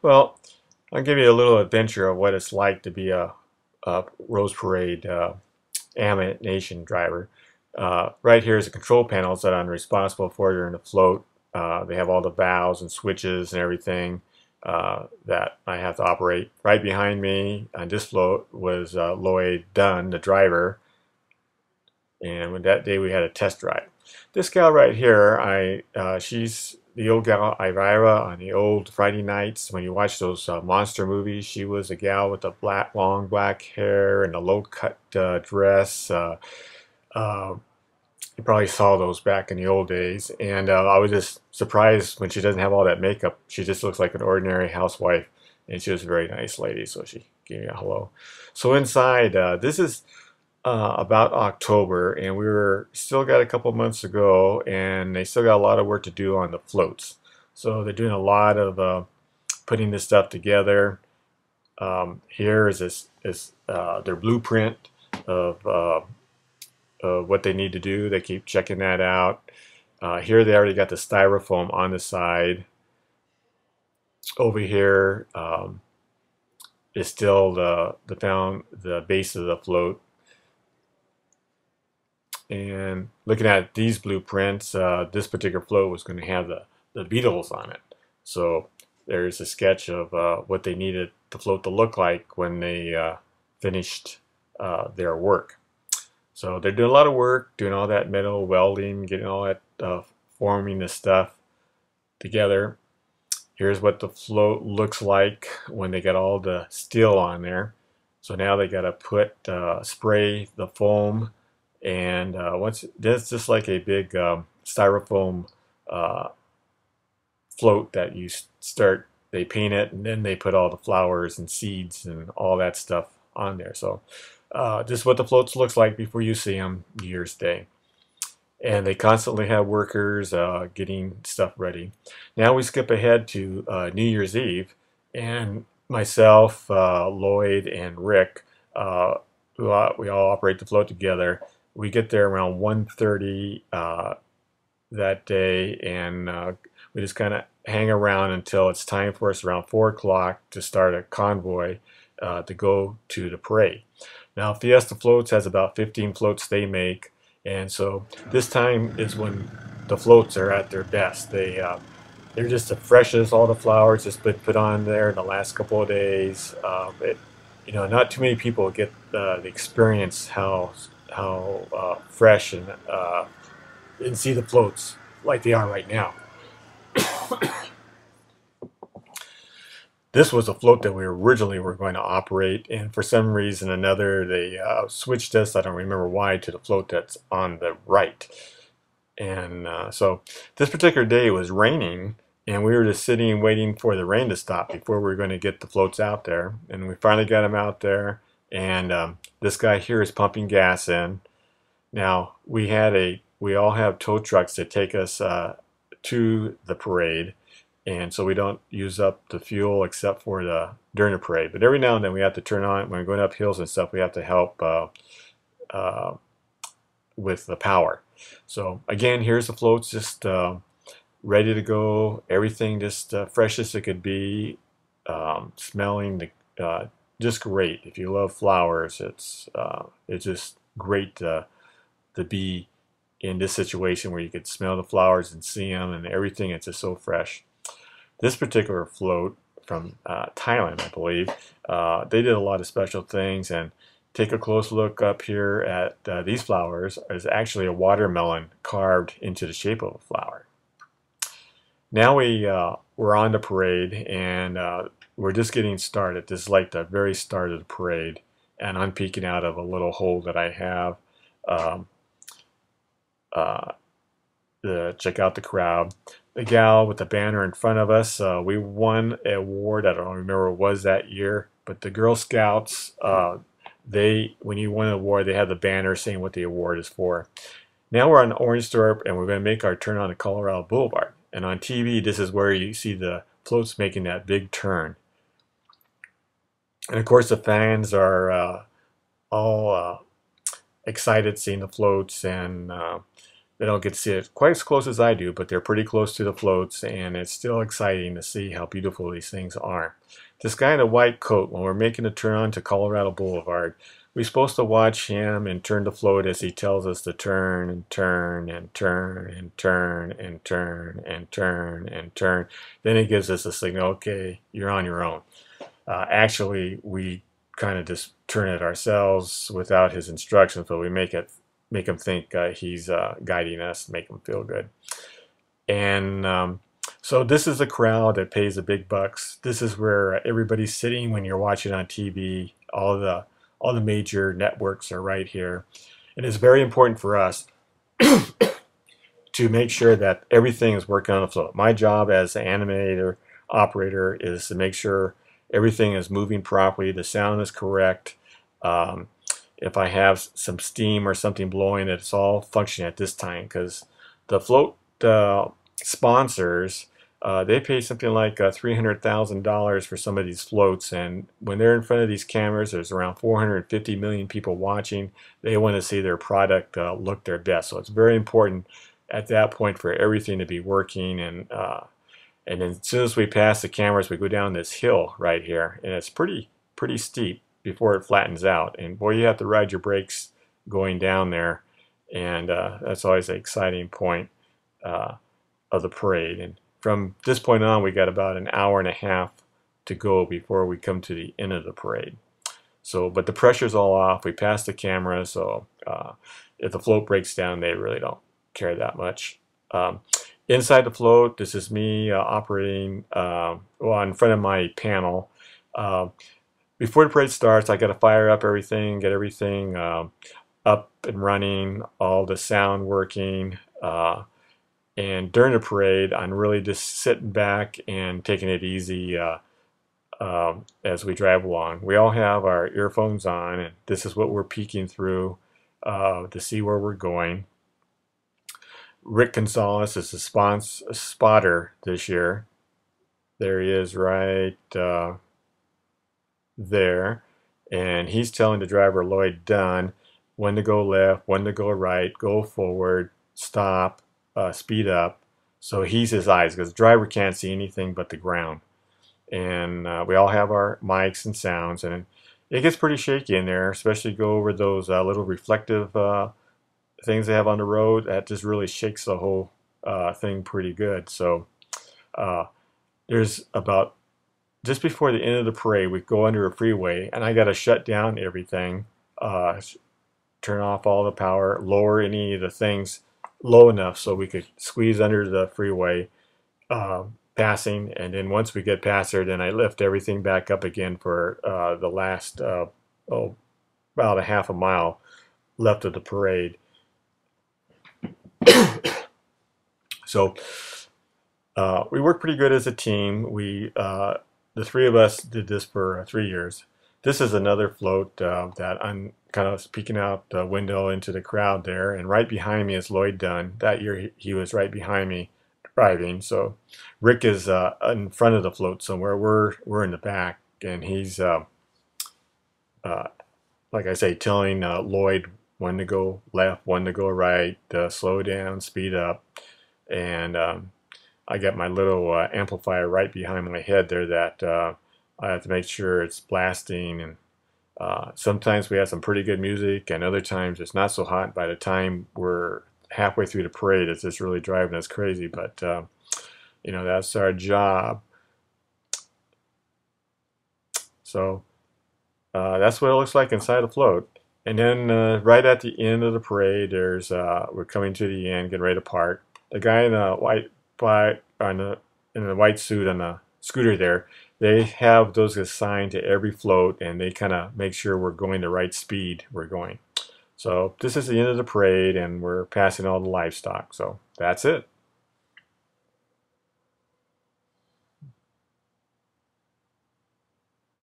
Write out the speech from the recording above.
Well, I'll give you a little adventure of what it's like to be a Rose Parade Amit Nation driver. Right here is the control panels that I'm responsible for during the float. They have all the valves and switches and everything that I have to operate. Right behind me on this float was Lloyd Dunn, the driver, and when that day we had a test drive. This gal right here, she's the old gal Ivira on the old Friday nights when you watch those monster movies. She was a gal with the long black hair and a low cut dress. Uh, you probably saw those back in the old days, and I was just surprised when she doesn't have all that makeup. She just looks like an ordinary housewife, and she was a very nice lady, so she gave me a hello. So inside, this is about October, and we were still got a couple months to go, and they still got a lot of work to do on the floats. So they're doing a lot of putting this stuff together. Here is their blueprint of what they need to do. They keep checking that out. Here they already got the styrofoam on the side. Over here is still the base of the float. And looking at these blueprints, this particular float was going to have the Beatles on it. So there's a sketch of what they needed the float to look like when they finished their work. So they're doing a lot of work, doing all that metal welding, getting all that forming this stuff together. Here's what the float looks like when they got all the steel on there. So now they got to put spray the foam, and once that's just like a big styrofoam uh, float that you start. They paint it, and then they put all the flowers and seeds and all that stuff on there. So this is what the floats looks like before you see them New Year's Day. And they constantly have workers getting stuff ready. Now we skip ahead to New Year's Eve, and myself, Lloyd, and Rick, we all operate the float together. We get there around 1:30 that day, and we just kind of hang around until it's time for us around 4 o'clock to start a convoy to go to the parade. Now, Fiesta Floats has about 15 floats they make, and so this time is when the floats are at their best. They're just the freshest. All the flowers just been put on there in the last couple of days. Not too many people get the experience how fresh and see the floats like they are right now. This was a float that we originally were going to operate, and for some reason or another, they switched us. I don't remember why, to the float that's on the right. And so this particular day it was raining, and we were just sitting waiting for the rain to stop before we were going to get the floats out there. And we finally got them out there, and this guy here is pumping gas in. Now we all have tow trucks that take us to the parade, and so we don't use up the fuel except for during the parade. But every now and then we have to turn on when we're going up hills and stuff. We have to help uh, with the power. So again, here's the floats just ready to go. Everything just fresh as it could be, smelling just great. If you love flowers, it's just great to be in this situation where you could smell the flowers and see them and everything. It's just so fresh. This particular float from Thailand, I believe, they did a lot of special things. And take a close look up here at these flowers. Is actually a watermelon carved into the shape of a flower. Now we're on the parade, and we're just getting started. This is like the very start of the parade, and I'm peeking out of a little hole that I have um, uh, to check out the crowd. The gal with the banner in front of us, we won an award. I don't remember what it was that year, but the Girl Scouts, when you win an award, they have the banner saying what the award is for. Now we're on Orangethorpe, and we're going to make our turn on the Colorado Boulevard. And on TV, this is where you see the floats making that big turn. And of course, the fans are all excited seeing the floats, and They don't get to see it quite as close as I do, but they're pretty close to the floats, and it's still exciting to see how beautiful these things are. This guy in a white coat, when we're making a turn on to Colorado Boulevard, we're supposed to watch him and turn the float as he tells us to turn and turn and turn and turn and turn and turn and turn. Then he gives us a signal, okay, you're on your own. Actually, we kind of just turn it ourselves without his instructions, but we make him think he's guiding us, make him feel good. And so this is the crowd that pays the big bucks. This is where everybody's sitting when you're watching on TV. All the major networks are right here, and it's very important for us to make sure that everything is working on the float. My job as an animator operator is to make sure everything is moving properly, the sound is correct. If I have some steam or something blowing, it's all functioning at this time, because the float sponsors, they pay something like $300,000 for some of these floats, and when they're in front of these cameras, there's around 450 million people watching. They want to see their product look their best, so it's very important at that point for everything to be working. And then as soon as we pass the cameras, we go down this hill right here, and it's pretty steep before it flattens out. And boy, you have to ride your brakes going down there, and that's always an exciting point of the parade. And from this point on, we got about an hour and a half to go before we come to the end of the parade. So, but the pressure's all off. We passed the camera, so if the float breaks down, they really don't care that much. Inside the float, this is me operating in front of my panel. Before the parade starts, I got to fire up everything, get everything up and running, all the sound working. And during the parade, I'm really just sitting back and taking it easy as we drive along. We all have our earphones on, and this is what we're peeking through to see where we're going. Rick Gonzalez is a spotter this year. There he is right there, and he's telling the driver Lloyd Dunn when to go left, when to go right, go forward, stop, speed up. So he's his eyes, because the driver can't see anything but the ground. And we all have our mics and sounds, and it gets pretty shaky in there, especially go over those little reflective things they have on the road. That just really shakes the whole thing pretty good. So there's about just before the end of the parade, we go under a freeway, and I got to shut down everything, turn off all the power, lower any of the things low enough so we could squeeze under the freeway passing. And then once we get past there, then I lift everything back up again for the last about a half a mile left of the parade. So we work pretty good as a team. The three of us did this for 3 years. This is another float that I'm kind of peeking out the window into the crowd there, and right behind me is Lloyd Dunn. That year he was right behind me driving. So Rick is in front of the float somewhere. We're in the back, and he's like I say, telling Lloyd when to go left, when to go right, slow down, speed up. And I got my little amplifier right behind my head there that I have to make sure it's blasting. And sometimes we have some pretty good music, and other times it's not so hot. By the time we're halfway through the parade, it's just really driving us crazy. But you know, that's our job. So that's what it looks like inside the float. And then right at the end of the parade, there's we're coming to the end, getting ready to park. The guy in the white suit on the scooter there, they have those assigned to every float, and they kind of make sure we're going the right speed we're going. So this is the end of the parade, and we're passing all the livestock. So that's it.